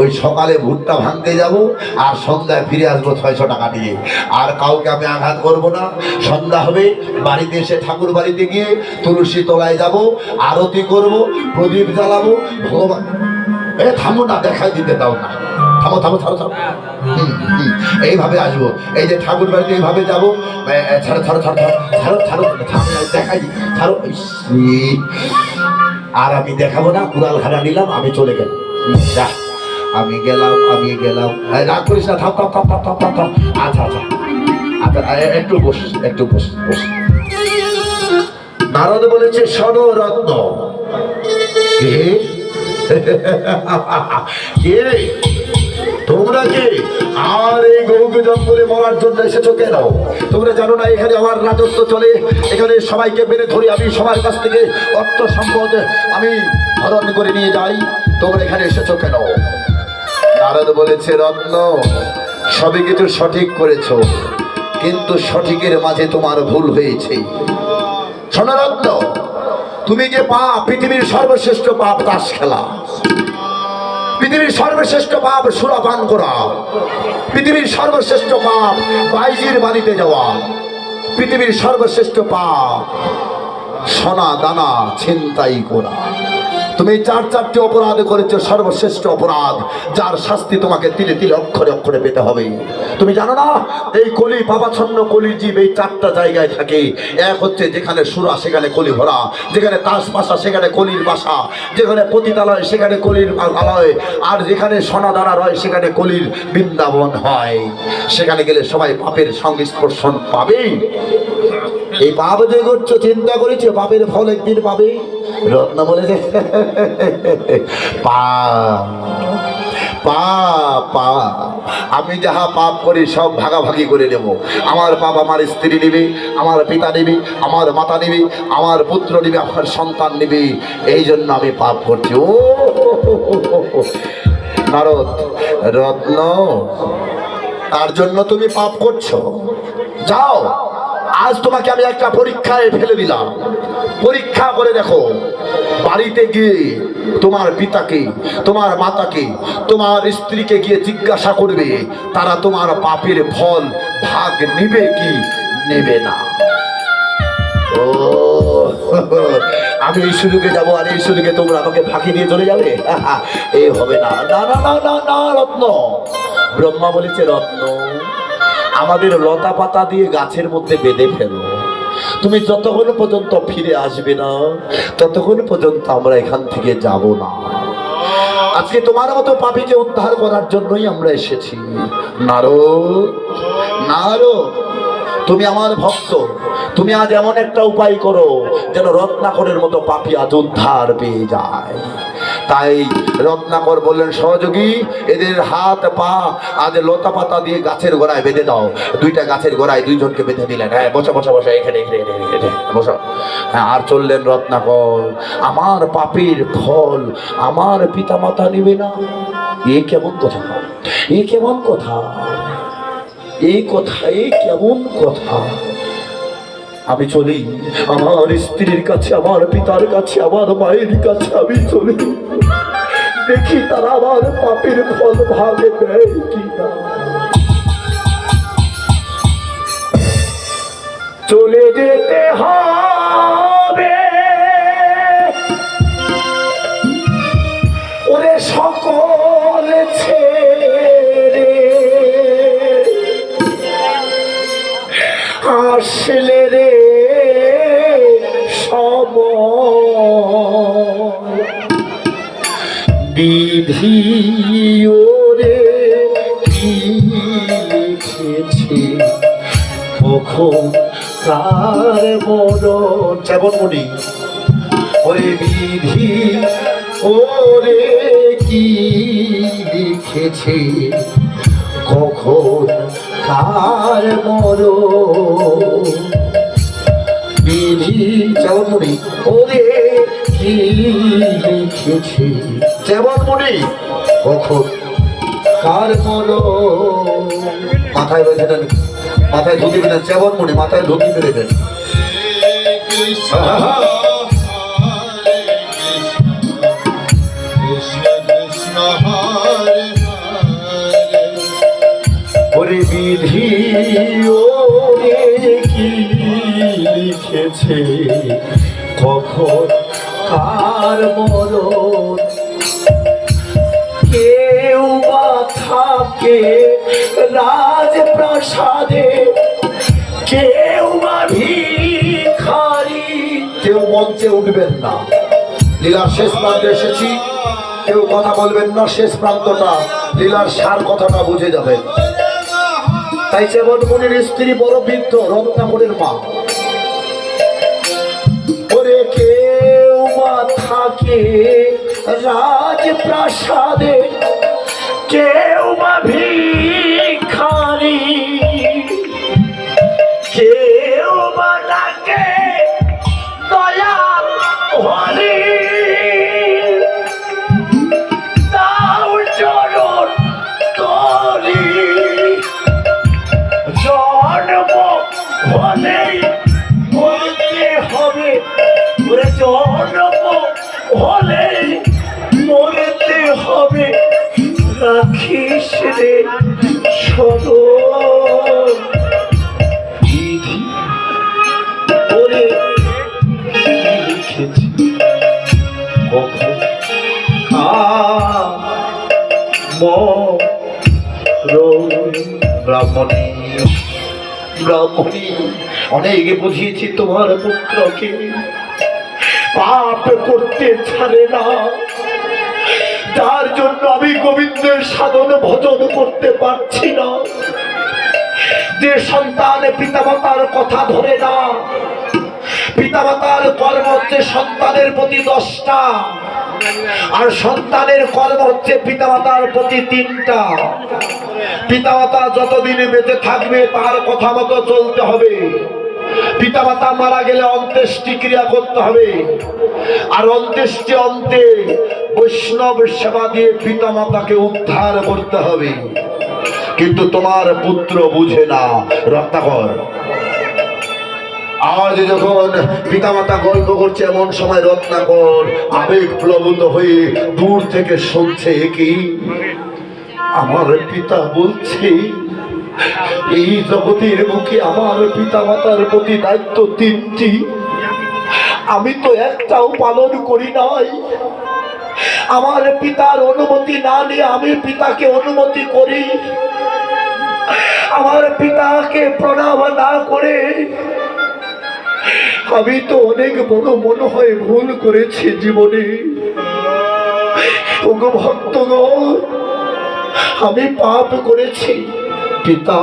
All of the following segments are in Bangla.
ওই সকালে ভুট্টা ভাঙতে যাব আর সন্ধ্যায় ফিরে আসবো 600 টাকা নিয়ে। আর কাউকে আমি আঘাত করব না। সন্ধ্যা হবে, বাড়িতে এসে ঠাকুর বাড়িতে গিয়ে তুলসী তলায় যাব, আরতি করব, প্রদীপ জ্বালাবো। ভগবান থামো না, দেখাই দিতে দাও না, থামো থামো থামো থামো। এইভাবে আসবো, এই যে ঠাকুর বাড়িতে এইভাবে যাবো। ছাড়ো ছাড়ো ছাড়ো ছাড়ো ছাড়ো ছাড়ো, দেখাই দি, ছাড়ো। আর আমি দেখাবো না, কুড়াল খানা নিলাম, আমি চলে গেলাম। যা, আমি গেলাম, আমি গেলাম। রাগ করিস না, থাম থাম থাম থাম থাম থাম থাম। আচ্ছা আচ্ছা আচ্ছা, একটু বস, একটু বস বস। নারদ বলেছে শোনো রত্ন। কে কে তোমরা? কে? আর এই গৌকে জঙ্গলে মরার জন্য এসেছো কেন? তোমরা জানো না এখানে আমার রাজত্ব চলে, এখানে সবাইকে মেরে ধরি আমি, সবার কাছ থেকে অর্থ সম্পদ আমি হরণ করে নিয়ে যাই। তোমরা এখানে এসেছো কেন? নারদ বলেছে রত্ন, সবই কিছু সঠিক করেছো, কিন্তু সঠিকের মাঝে তোমার ভুল হয়েছে। শোনো রত্ন, তুমি যে পাপ, পৃথিবীর সর্বশ্রেষ্ঠ পাপ তাস খেলা, পৃথিবীর সর্বশ্রেষ্ঠ পাপ সুরাপান করা, পৃথিবীর সর্বশ্রেষ্ঠ পাপ বাইজির বাড়িতে যাওয়া, পৃথিবীর সর্বশ্রেষ্ঠ পাপ সোনা দানা ছিনতাই করা। তুমি 4টি অপরাধ করেছো, সর্বশ্রেষ্ঠ অপরাধ, যার শাস্তি তোমাকে তিলে তিলে অক্ষরে অক্ষরে পেতে হবে। তুমি জানো না এই কলি পাপাচ্ছন্ন কলির জীব এই 4টা জায়গায় থাকে। এক হচ্ছে যেখানে সুরা সেখানে কলি ভরা, যেখানে তাস পাশা সেখানে কলির বাসা, যেখানে পতিতালয় সেখানে কলির আলয়, আর যেখানে সোনা দানা রয় সেখানে কলির বৃন্দাবন হয়। সেখানে গেলে সবাই পাপের সংস্পর্শন পাবে। এই পাপ যে করছো, চিন্তা করেছো পাপের ফল একদিন পাবে? রত্ন বলেছে পাপ পাপ পাপ, আমি যাহা পাপ করি সব ভাগাভাগি করে নেব। আমার পাপ আমার স্ত্রী নেবে, আমার পিতা নেবে, আমার মাতা নেবে, আমার পুত্র নেবে, আমার সন্তান নেবে। এই জন্য আমি পাপ করছি। ও নারদ, রত্ন, তার জন্য তুমি পাপ করছো? যাও, আজ তোমাকে আমি একটা পরীক্ষায় ফেলে দিলাম। পরীক্ষা করে দেখো, বাড়িতে গিয়ে তোমার পিতাকে, তোমার মাতাকে, তোমার স্ত্রীকে গিয়ে জিজ্ঞাসা করবে তারা তোমার পাপের ফল ভাগ নিবে কি নেবে না। ও আমি এই সুযোগে যাবো, আর এই সুযোগে তোমরা আমাকে ফাঁকি দিয়ে চলে যাবে? এ হবে না। না না না না না রত্ন, ব্রহ্মা বলেছে রত্ন, আমাদের লতা পাতা দিয়ে গাছের মধ্যে বেঁধে ফেলো। তুমি যতক্ষণ পর্যন্ত ফিরে আসবে না ততক্ষণ পর্যন্ত আমরা এখান থেকে যাব না। আজকে তোমার মতো পাপীকে উদ্ধার করার জন্যই আমরা এসেছি। নারদ, নারদ, তুমি আমার ভক্ত, তুমি আজ এমন একটা উপায় করো যেন রত্নাকরের মতো পাপী আজ উদ্ধার পেয়ে যায়। তাই রত্নাকর বললেন, সহযোগী এদের হাত পা আজ লতা পাতা দিয়ে গাছের গোড়ায় বেঁধে দাও। 2টা গাছের গোড়ায় 2 জনকে বেঁধে দিলেন। হ্যাঁ, বসো বসো বসো, এখানে বসো। হ্যাঁ, আর চললেন রত্নাকর। আমার পাপের ফল আমার পিতা মাতা নিবে না? এ কেমন কথা, এ কেমন কথা, এই কথা, এ কেমন কথা। আমি চলি আমার স্ত্রীর কাছে, আমার পিতার কাছে, আমার মায়ের কাছে আমি চলি, দেখি তারা আমার পাপের ফল ভাগে দেয় কিনা। চলে যেতে হবে ওরে সকল ছেড়ে, আসলে রে সময় বিধি ওরে কি লিখেছে, কখন কার মরণ। যেমন মনি ওরে বিধি ওরে কি লিখেছে, কখন কার মরণ। বিধি যেমন মনি ওরে কি লিখেছে, যেমন মনি কখন কার মরণ। মাথায় বেঁধে দেন, মাথায় ধুতি বেঁধেন, যেমন মনি মাথায় ধুতি বেঁধে দেন। Krishna Krishna Hare ওরে কি লিখেছে কখন কার মরণ, কেউ বা থাকে রাজপ্রাসাদে, কেউ বা ভিখারি। কেউ মঞ্চে উঠবেন না, লীলার শেষ প্রান্তে এসেছি, কেউ কথা বলবেন না। শেষ প্রান্তটা লীলার সার কথাটা বুঝে যাবেন। তাই চেবনমণির স্ত্রী বড় বৃদ্ধ, রত্নাকরের মা। ওরে কেউ বা থাকে রাজপ্রাসাদে, কেউ বা ভিখারি, কেউ বা ডাকে দয়াল হরি। দাও চরণ তরি, জন্ম হলেই মরতে হবে, ওরে জন্ম হলেই মরতে হবে। রাখিস রে স্মরণ, বিধি ওরে লিখেছি কখন ব্রাহ্মণী। ব্রাহ্মণী, অনেক বুঝিয়েছি তোমার পুত্রকে, পাপ করতে ছাড়ে না, যার জন্য আমি গোবিন্দের সাধন ভজন করতে পারছি না। যে সন্তান পিতামাতার কথা ধরে না, পিতামাতার কর্ম হচ্ছে সন্তানের প্রতি 10টা, আর সন্তানের কর্ম হচ্ছে পিতামাতার প্রতি 3টা। পিতামাতা যতদিন বেঁচে থাকবে তার কথা মতো চলতে হবে। পিতামাতা মারা গেলে অন্ত্যেষ্টি ক্রিয়া করতে হবে, আর অন্ত্যেষ্টি অন্তে বৈষ্ণব সেবা দিয়ে পিতামাতাকে উদ্ধার করতে হবে। কিন্তু তোমার পুত্র বুঝে না। রত্নাকর, আজ যখন পিতামাতা গল্প করছে এমন সময় রত্নাকর আবেগ প্লবিত হয়ে দূর থেকে শুনছে, কি আমার পিতা বলছে এই জগতের বুকে আমার পিতামাতার প্রতি দায়িত্ব 3টি, আমি তো একটাও পালন করি নাই। আমার পিতার অনুমতি না নিয়ে আমি পিতাকে অনুমতি করি, আমার পিতাকে প্রণাম না করে আমি তো অনেক বড় মনে হয় ভুল করেছি জীবনে। ভক্তগণ, আমি পাপ করেছি। পিতা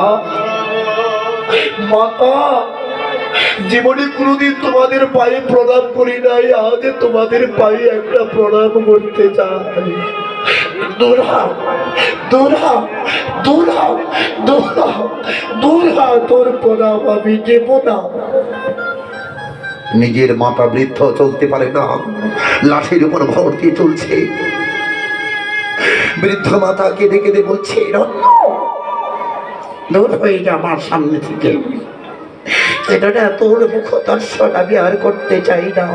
মাতা, জীবনে কোনোদিন তোমাদের পায়ে প্রণাম করি নাই, আজ তোমাদের পায়ে একটা প্রণাম করতে চাই। দূর হও, দূর হও, দূর হও, দূর হও, দূর হও, তোর প্রণাম আমি দেব না। নিজের মাতা বৃদ্ধ, চলতে পারে না, লাঠির উপর ভর দিয়ে চলছে। বৃদ্ধ মাতা কেঁদে কেঁদে বলছে, রত্ন দূর হয়ে যা আমার সামনে থেকে, কেননা তোর মুখ দর্শন আমি আর করতে চাই না।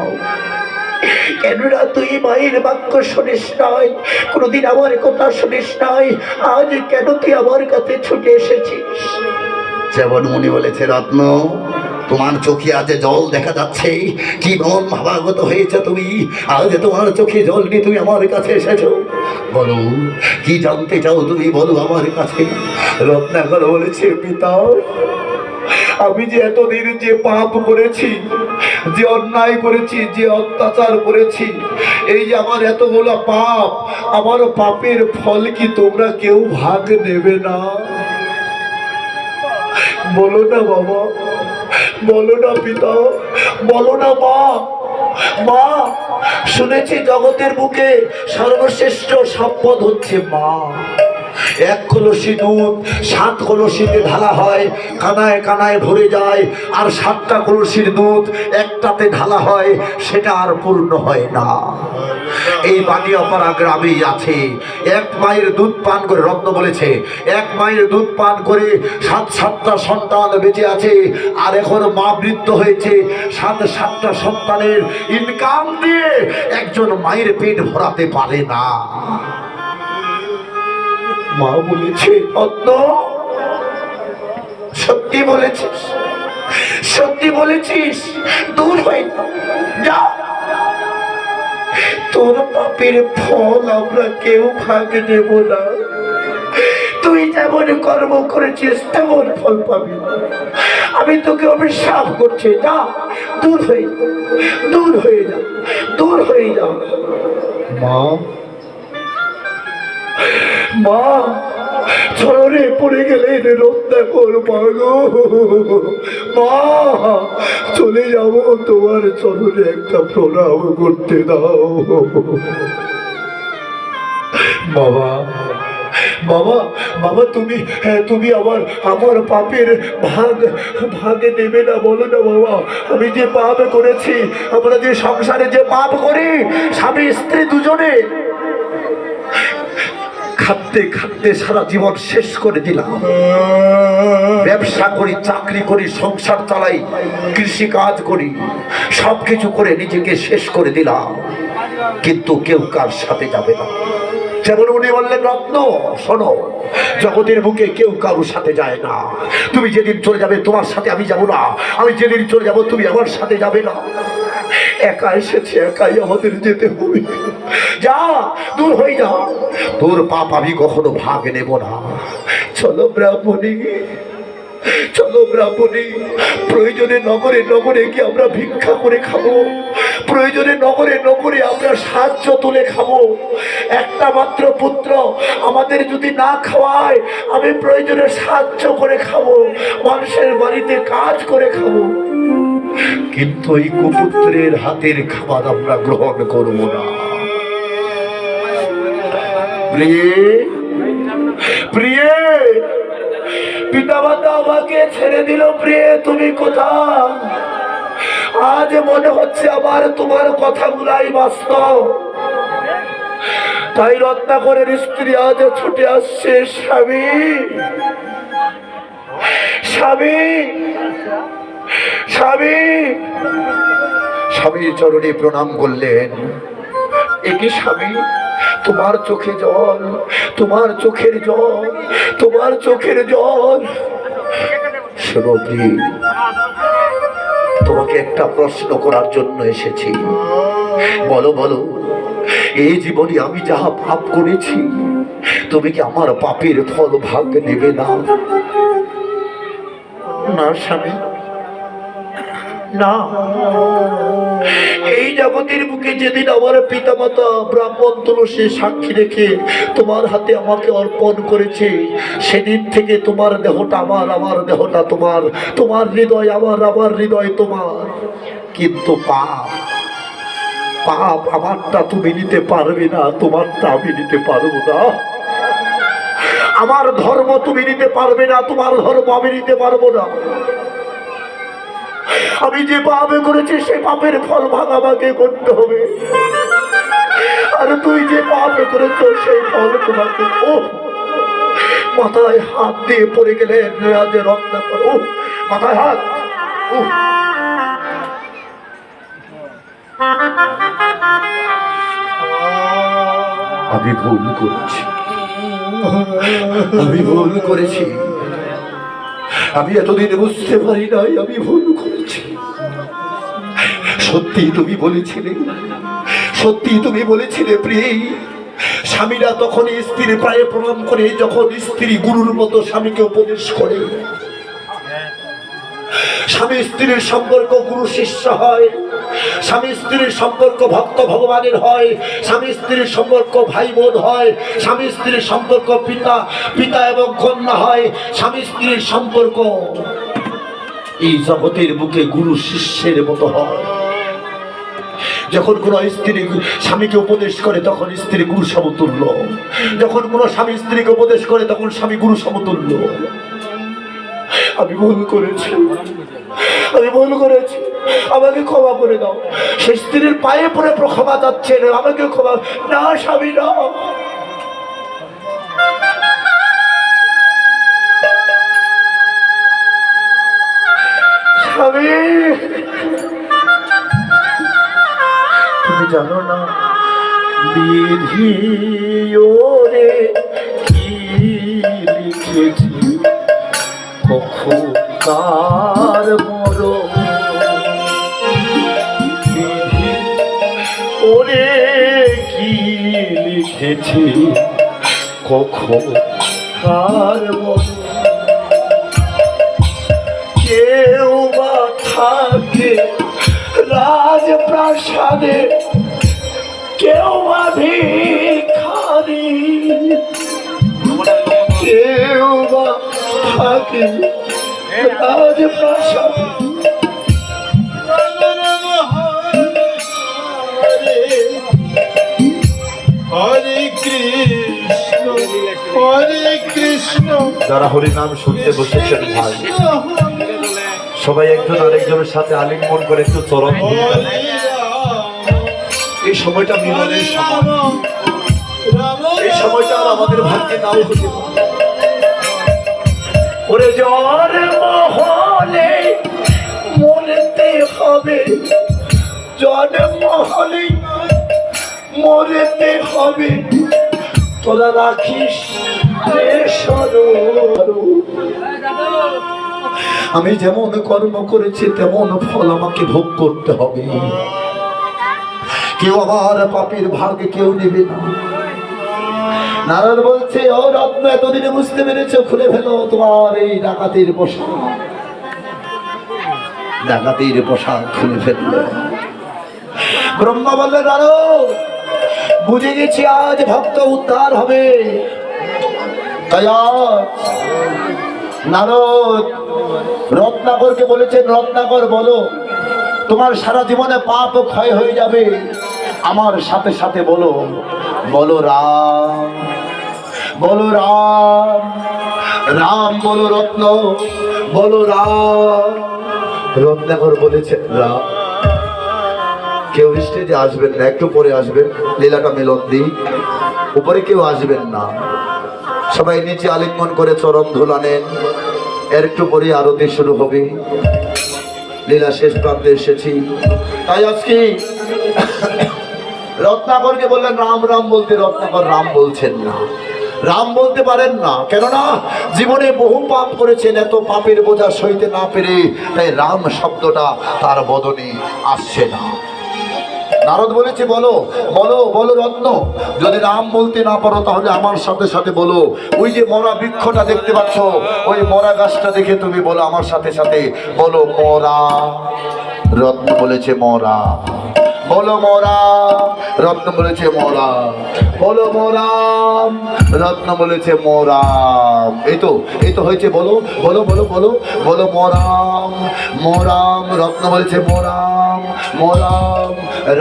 কেননা তুই মায়ের বাক্য শুনিস নাই, কোনদিন আমার কথা শুনিস নাই, আজ কেন তুই আমার কাছে ছুটে এসেছিস? যেমন মুনি বলেছে, রত্ন তোমার চোখে আজ জল দেখা যাচ্ছে, কি মন ভাবাগত হয়েছে তুমি, আজ তোমার চোখে জল নিয়ে তুমি আমার কাছে এসেছো। বলো কি জানতে চাও তুমি, বলো আমার কাছে। রত্নাকর বলেছে, পিতা আমি যে এতদিন যে পাপ করেছি, যে অন্যায় করেছি, যে অত্যাচার করেছি, এই যে আমার এতগুলো পাপ, আমার পাপের ফল কি তোমরা কেউ ভাগ নেবে না? বলো না বাবা, বলো না পিতা, বলো না মা। মা, শুনেছি জগতের বুকে সর্বশ্রেষ্ঠ সম্পদ হচ্ছে মা। 1 কলসি দুধ 7 কলসিতে ঢালা হয়, কানায় কানায় ভরে যায়, আর 7টা কলসির দুধ একটাতে ঢালা হয়, সেটা আর পূর্ণ হয় না। এই বানিয়াপাড়া গ্রামেই আছে, 1 মায়ের দুধ পান করে, রত্ন বলেছে 1 মায়ের দুধ পান করে 7টা সন্তান বেঁচে আছে, আর এখন মা বৃদ্ধ হয়েছে, 7টা সন্তানের ইনকাম দিয়ে একজন মায়ের পেট ভরাতে পারে না। মা বলেছে, রত্ন সত্যি বলেছিস, সত্যি বলেছিস। দূর হয়ে যা, তোর পাপের ফল আমরা কেউ ভাগে দেব না। তুই যেমন কর্ম করেছিস তেমন ফল পাবি। আমি তোকে অভিশাপ করছি, যা, দূর হয়ে যা, দূর হয়ে যা, দূর হয়ে যা। মা, মা, চরণে পড়ে গেলেন রত্না করবা গো। মা, চলে যাবো, তোমার চরণে একটা প্রণাম করতে দাও। বাবা, বাবা, বাবা, তুমি তুমি আমার পাপের ভাগে দেবে না, বলো না বাবা। আমি যে পাপ করেছি, আমরা যে সংসারে যে পাপ করি, স্বামী স্ত্রী দুজনে খাটতে খাটতে সারা জীবন শেষ করে দিলাম। ব্যবসা করি, চাকরি করি, সংসার চালাই, কৃষি কাজ করি, সবকিছু করে নিজেকে শেষ করে দিলাম, কিন্তু কেউ কার সাথে যাবে না। যেমন উনি বললেন, রত্ন শোনো, জগতের বুকে কেউ কারোর সাথে যায় না। তুমি যেদিন চলে যাবে তোমার সাথে আমি যাব না, আমি যেদিন চলে যাব তুমি আমার সাথে যাবে না। একা এসেছে, একাই আমাদের যেতে হবে। যা, দূর হয়ে যা, তোর পাপ আমি কখনো ভাগ নেব না। চলো ব্রাহ্মণী, চলো ব্রাহ্মণী, প্রয়োজনে নগরে নগরে কি আমরা ভিক্ষা করে খাবো, প্রয়োজনে নগরে নগরে আমরা সাহায্য তুলে খাবো। একটা মাত্র পুত্র আমাদের যদি না খাওয়ায়, আমি প্রয়োজনে সাহায্য করে খাবো, মানুষের বাড়িতে কাজ করে খাবো, কিন্তু এই কুপুত্রের হাতের খাবার আমরা গ্রহণ করব না। প্রিয়ে, প্রিয়ে, পিতামাতা আমাকে ছেড়ে দিল, প্রিয়ে তুমি কোথায়? আজ মনে হচ্ছে আমার তোমার কথাগুলাই বাস্তব। তাই রত্নাকরের স্ত্রী আজ ছুটে আসছে, স্বামী, স্বামী, স্বামী। স্বামীর চরণে প্রণাম করলেন। একই স্বামী, তোমার চোখে জল, তোমার চোখের জল, তোমার চোখের জল। শোনো প্রিয়, তোমাকে একটা প্রশ্ন করার জন্য এসেছি। বলো বলো, এই জীবনে আমি যাহা পাপ করেছি, তুমি কি আমার পাপের ফল ভাগ নেবে না? না স্বামী, না। এই জগতের বুকে যেদিন আমার পিতামাতা ব্রাহ্মণ তুলসী সাক্ষী রেখে তোমার হাতে আমাকে অর্পণ করেছে, সেদিন থেকে তোমার দেহটা আমার, আমার দেহটা তোমার, তোমার হৃদয় আমার, আমার হৃদয় তোমার। কিন্তু পাপ, পাপ আমারটা তুমি নিতে পারবে না, তোমারটা আমি নিতে পারবো না। আমার ধর্ম তুমি নিতে পারবে না, তোমার ধর্ম আমি নিতে পারবো না। আমি যে পাপে করেছি সেই পাপের ফল ভাগ আমাকে করতে হবে, আর তুই যে পাপে করেছো সেই ফল তোমাকে। ও, মাথায় হাত দিয়ে পড়ে গেলেন রাজে রত্নাকর। ও, মাথায় হাত। আমি ভুল করেছি, আমি ভুল করেছি, আমি এতদিন বুঝতে পারি নাই আমি ভুল করেছি। সত্যি তুমি বলেছিলে, সত্যি তুমি বলেছিলে প্রিয়, স্বামীরা তখন স্ত্রীর পায়ে প্রণাম করে, যখন স্ত্রী গুরুর মতো স্বামীকে উপদেশ করে। স্বামী স্ত্রীর সম্পর্ক গুরু শিষ্য হয়, স্বামী স্ত্রীর সম্পর্ক ভক্ত ভগবানের হয়, স্বামী স্ত্রীর সম্পর্ক ভাই বোন হয়, স্বামী স্ত্রীর সম্পর্ক পিতা পিতা এবং কন্যা হয়, স্বামী স্ত্রীর সম্পর্ক এই জগতের বুকে গুরু শিষ্যের মতো হয়। যখন কোন স্ত্রী স্বামীকে উপদেশ করে তখন স্ত্রী গুরু সমতুল্য, যখন কোন স্বামী স্ত্রীকে উপদেশ করে তখন স্বামী গুরু সমতুল্য। আমি ভুল করেছি, আমি ভুল করেছি, আমাকে ক্ষমা করে দাও। সেই স্ত্রীর পায়ে পড়ে ক্ষমা যাচ্ছে, আমাকে ক্ষমা। না স্বামী, না, স্বামী, তুমি জানো না বিধি ওরে কি লিখেছি, কখন কার মরণ বিধি ওরে কি লিখেছে কখন কার মরণ কেউ বা থাকে রাজপ্রাসাদে কেউ বা ভিখারি কেউ বা থাকে রাজপ্রাসাদে হরে কৃষ্ণ হরে কৃষ্ণ। যারা হরিনাম শুনতে বসেছেন ভাই সবাই একজন আরেকজনের সাথে আলিঙ্গন করে একটু চরণ ধরে দেন। এই সময়টা মিলনের সময়, এই সময়টা আর আমাদের ভাগ্যে নাও হতে পারে। ওরে জ্বর মহলে মরতে হবে, জ্বর মহলে মরতে হবে, তোরা রাখিস রে স্মরণ। আমি যেমন কর্ম করেছি তেমন ফল আমাকে ভোগ করতে হবে। কেউ আমার পাপের ভাগ কেউ নেবে না। নারদ বলছে, ও রত্ন, এতদিনে বুঝতে পেরেছ, খুলে ফেলো তোমার এই ডাকাতির পোশাক। ডাকাতির পোশাক খুলে ফেললে। ব্রহ্মা বললে, নারদ বুঝে গেছি আজ ভক্ত উদ্ধার হবে। তাই আজ নারদ রত্নাকরকে বলেছেন, রত্নাকর বলো তোমার সারা জীবনে পাপ ক্ষয় হয়ে যাবে। আমার সাথে সাথে বলো, বলো রাম, বলো রাম, রাম বলো রত্ন, বলো রাম। রত্নাকর বলেছেন, রাম। কেউ স্টেজে আসবেন না, একটু পরে আসবেন, লীলাটা মিলন দিই। উপরে কেউ আসবেন না, সবাই নিচে আলিঙ্গন করে চরণ ধুলা নেন। এর একটু পরে আরতি শুরু হবে। লীলা শেষ প্রান্তে এসেছি। তাই আজকে রত্নাকরকে বললেন রাম রাম বলতে, রত্নাকর রাম বলছেন না, রাম বলতে পারেন না। কেননা জীবনে বহু পাপ করেছেন, এত পাপের বোঝা সইতে না পেরে তাই রাম শব্দটা তার বদনে আসছে না। নারদ বলেছে, বলো বলো বলো রত্ন, যদি রাম বলতে না পারো তাহলে আমার সাথে সাথে বলো, ওই যে মরা বৃক্ষটা দেখতে পাচ্ছ, ওই মরা গাছটা দেখে তুমি বলো আমার সাথে সাথে, বলো মরা। রত্ন বলেছে মরা, বলো মরা। রত্ন বলেছে মরা, বলো মরাম। রত্ন বলেছে মরাম। এই তো হয়েছে, বলো বলো বলো বলো বলো মরাম, মরাম। রত্ন বলেছে মরাম, মরাম।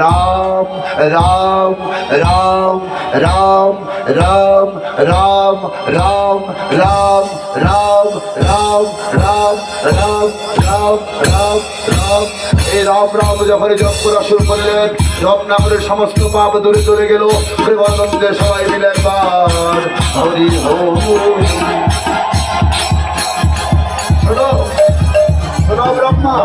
রাম রাম রাম রাম রাম রাম রাম রাম রাম রাম রাম রাম রাম রাম রাম। এই রাম রাম যখন জপ করা শুরু করলেন, রত্নাকরের সমস্ত পাপ দূরে চলে গেল। প্রেমানন্দে সবাই মিলে একবার হরি হরি। শোনো শোনো ব্রহ্মা,